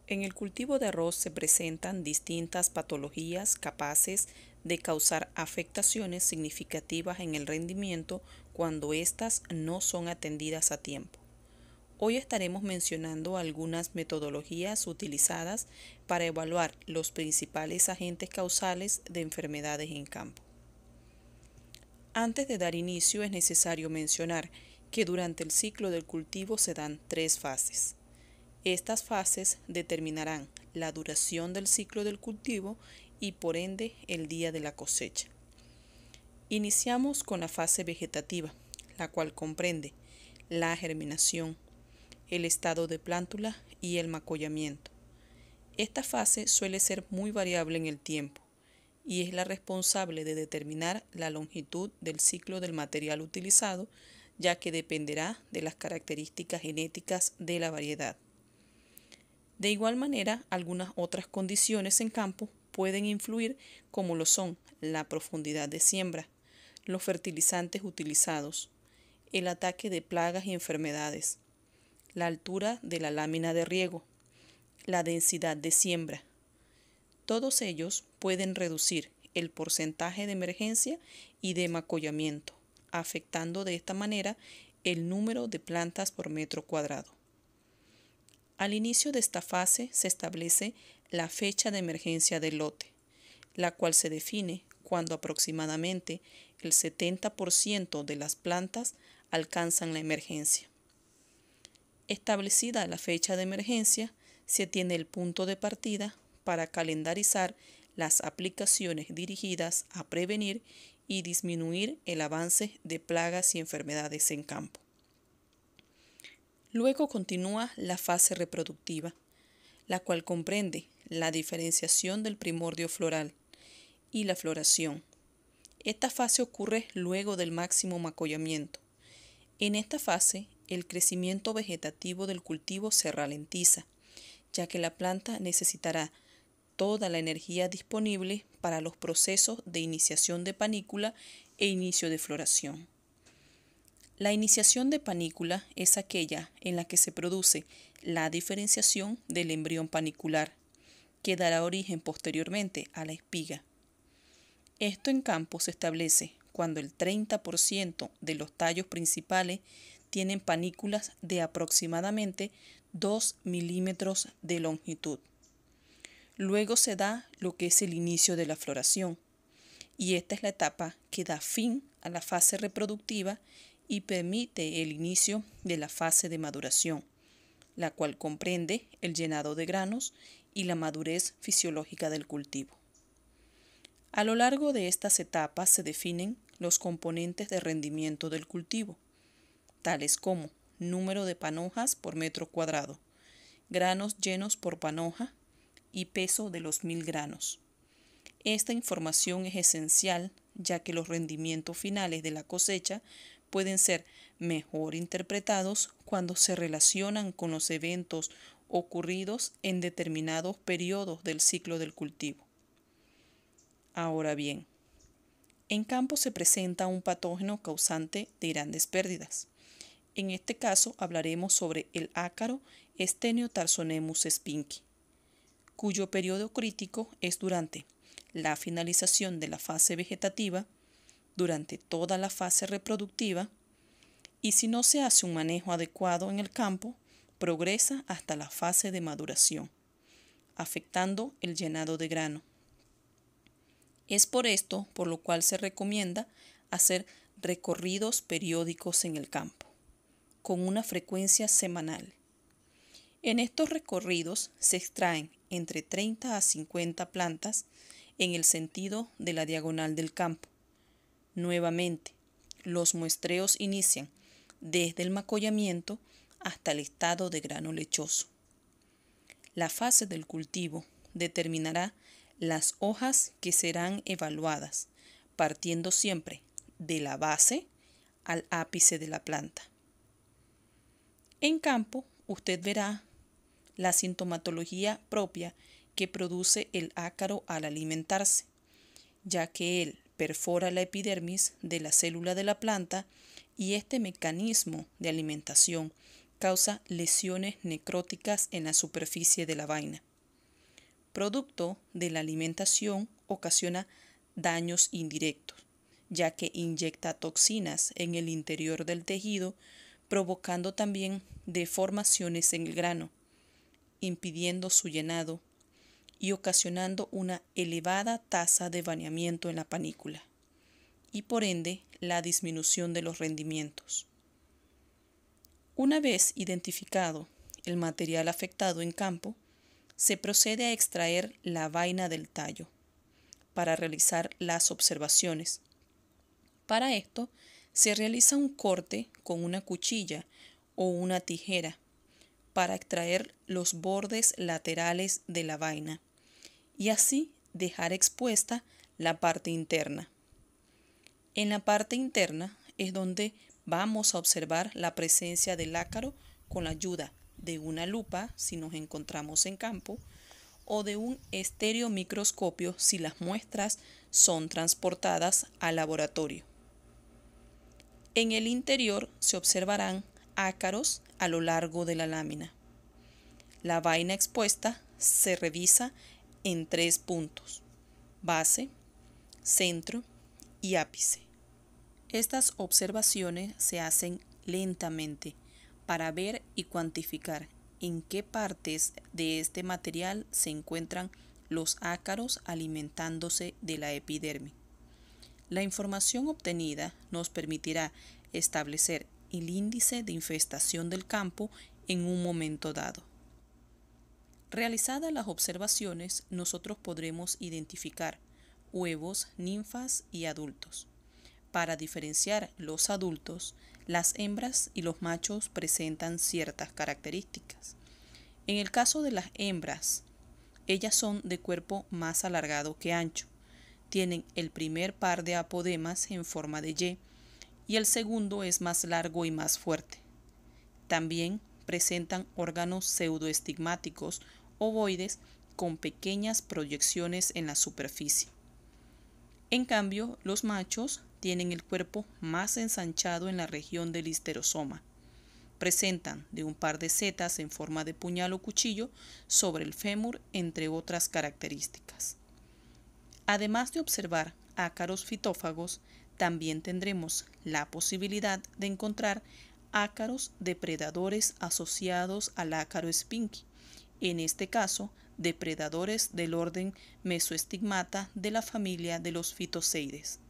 En el cultivo de arroz se presentan distintas patologías capaces de causar afectaciones significativas en el rendimiento cuando éstas no son atendidas a tiempo. Hoy estaremos mencionando algunas metodologías utilizadas para evaluar los principales agentes causales de enfermedades en campo. Antes de dar inicio es necesario mencionar que durante el ciclo del cultivo se dan tres fases. Estas fases determinarán la duración del ciclo del cultivo y por ende el día de la cosecha. Iniciamos con la fase vegetativa, la cual comprende la germinación, el estado de plántula y el macollamiento. Esta fase suele ser muy variable en el tiempo y es la responsable de determinar la longitud del ciclo del material utilizado, ya que dependerá de las características genéticas de la variedad. De igual manera, algunas otras condiciones en campo pueden influir, como lo son la profundidad de siembra, los fertilizantes utilizados, el ataque de plagas y enfermedades, la altura de la lámina de riego, la densidad de siembra. Todos ellos pueden reducir el porcentaje de emergencia y de macollamiento, afectando de esta manera el número de plantas por metro cuadrado. Al inicio de esta fase se establece la fecha de emergencia del lote, la cual se define cuando aproximadamente el 70% de las plantas alcanzan la emergencia. Establecida la fecha de emergencia, se tiene el punto de partida para calendarizar las aplicaciones dirigidas a prevenir y disminuir el avance de plagas y enfermedades en campo. Luego continúa la fase reproductiva, la cual comprende la diferenciación del primordio floral y la floración. Esta fase ocurre luego del máximo macollamiento. En esta fase, el crecimiento vegetativo del cultivo se ralentiza, ya que la planta necesitará toda la energía disponible para los procesos de iniciación de panícula e inicio de floración. La iniciación de panícula es aquella en la que se produce la diferenciación del embrión panicular, que dará origen posteriormente a la espiga. Esto en campo se establece cuando el 30% de los tallos principales tienen panículas de aproximadamente 2 milímetros de longitud. Luego se da lo que es el inicio de la floración, y esta es la etapa que da fin a la fase reproductiva y permite el inicio de la fase de maduración, la cual comprende el llenado de granos y la madurez fisiológica del cultivo. A lo largo de estas etapas se definen los componentes de rendimiento del cultivo, tales como número de panojas por metro cuadrado, granos llenos por panoja y peso de los 1000 granos. Esta información es esencial, ya que los rendimientos finales de la cosecha pueden ser mejor interpretados cuando se relacionan con los eventos ocurridos en determinados periodos del ciclo del cultivo. Ahora bien, en campo se presenta un patógeno causante de grandes pérdidas. En este caso hablaremos sobre el ácaro Stenotaphonemus spinki, cuyo periodo crítico es durante la finalización de la fase vegetativa, durante toda la fase reproductiva, y si no se hace un manejo adecuado en el campo, progresa hasta la fase de maduración, afectando el llenado de grano. Es por esto por lo cual se recomienda hacer recorridos periódicos en el campo, con una frecuencia semanal. En estos recorridos se extraen entre 30 a 50 plantas en el sentido de la diagonal del campo. Nuevamente, los muestreos inician desde el macollamiento hasta el estado de grano lechoso. La fase del cultivo determinará las hojas que serán evaluadas, partiendo siempre de la base al ápice de la planta. En campo, usted verá la sintomatología propia que produce el ácaro al alimentarse, ya que él perfora la epidermis de la célula de la planta y este mecanismo de alimentación causa lesiones necróticas en la superficie de la vaina. Producto de la alimentación ocasiona daños indirectos, ya que inyecta toxinas en el interior del tejido, provocando también deformaciones en el grano, impidiendo su llenado y ocasionando una elevada tasa de vaneamiento en la panícula y por ende la disminución de los rendimientos. Una vez identificado el material afectado en campo, se procede a extraer la vaina del tallo para realizar las observaciones. Para esto, se realiza un corte con una cuchilla o una tijera para extraer los bordes laterales de la vaina y así dejar expuesta la parte interna. En la parte interna es donde vamos a observar la presencia del ácaro con la ayuda de una lupa si nos encontramos en campo o de un estereomicroscopio si las muestras son transportadas al laboratorio. En el interior se observarán ácaros a lo largo de la lámina. La vaina expuesta se revisa en 3 puntos: base, centro y ápice. Estas observaciones se hacen lentamente para ver y cuantificar en qué partes de este material se encuentran los ácaros alimentándose de la epidermis. La información obtenida nos permitirá establecer el índice de infestación del campo en un momento dado. Realizadas las observaciones, nosotros podremos identificar huevos, ninfas y adultos. Para diferenciar los adultos, las hembras y los machos presentan ciertas características. En el caso de las hembras, ellas son de cuerpo más alargado que ancho. Tienen el primer par de apodemas en forma de Y y el segundo es más largo y más fuerte. También presentan órganos pseudoestigmáticos ovoides con pequeñas proyecciones en la superficie. En cambio, los machos tienen el cuerpo más ensanchado en la región del histerosoma. Presentan de un par de setas en forma de puñal o cuchillo sobre el fémur, entre otras características. Además de observar ácaros fitófagos, también tendremos la posibilidad de encontrar ácaros depredadores asociados al ácaro spinqui, en este caso depredadores del orden Mesoestigmata de la familia de los Phytoseides.